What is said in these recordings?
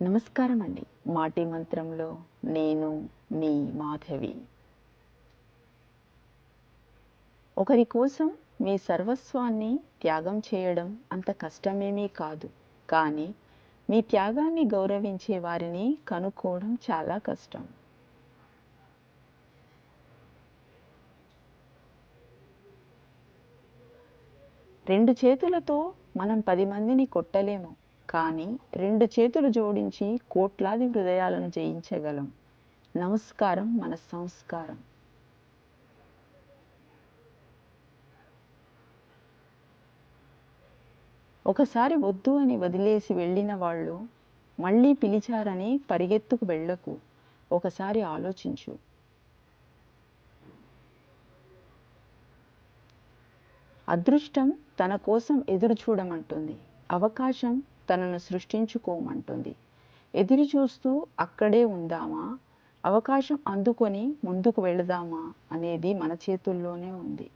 నమస్కారం అండి. మాటి మంత్రంలో నేను మీ మాధవి. ఒకరి కోసం మీ సర్వస్వాన్ని త్యాగం చేయడం అంత కష్టమేమీ కాదు. కానీ మీ త్యాగాన్ని గౌరవించే వారిని కనుక్కోవడం చాలా కష్టం. రెండు చేతులతో మనం 10 మందిని కొట్టలేము. కానీ రెండు చేతులు జోడించి కోట్లాది హృదయాలను జయించగలం. నమస్కారం మన సంస్కారం. ఒకసారి వద్దు అని వదిలేసి వెళ్ళిన వాళ్ళు మళ్ళీ పిలిచారని పరిగెత్తుకు వెళ్ళకు. ఒకసారి ఆలోచించు. అదృష్టం తన కోసం ఎదురు చూడమంటుంది. అవకాశం తనను సృష్టించుకోమంటుంది. ఎదురు చూస్తూ అక్కడే ఉందామా, అవకాశం అందుకొని ముందుకు వెళదామా అనేది మన చేతుల్లోనే ఉంది.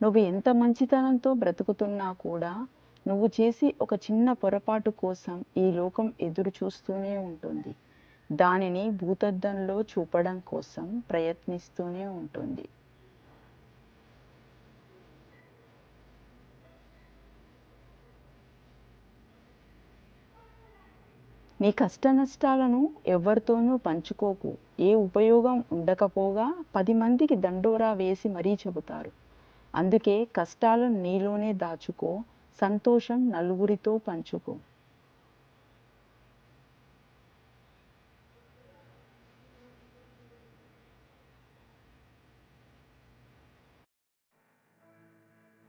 నువ్వు ఎంత మంచితనంతో బ్రతుకుతున్నా కూడా నువ్వు చేసే ఒక చిన్న పొరపాటు కోసం ఈ లోకం ఎదురు చూస్తూనే ఉంటుంది. దానిని భూతద్దంలో చూపడం కోసం ప్రయత్నిస్తూనే ఉంటుంది. నీ కష్ట నష్టాలను ఎవరితోనూ పంచుకోకు. ఏ ఉపయోగం ఉండకపోగా 10 మందికి దండోరా వేసి మరీ చెబుతారు. అందుకే కష్టాలను నీలోనే దాచుకో, సంతోషం నలుగురితో పంచుకో.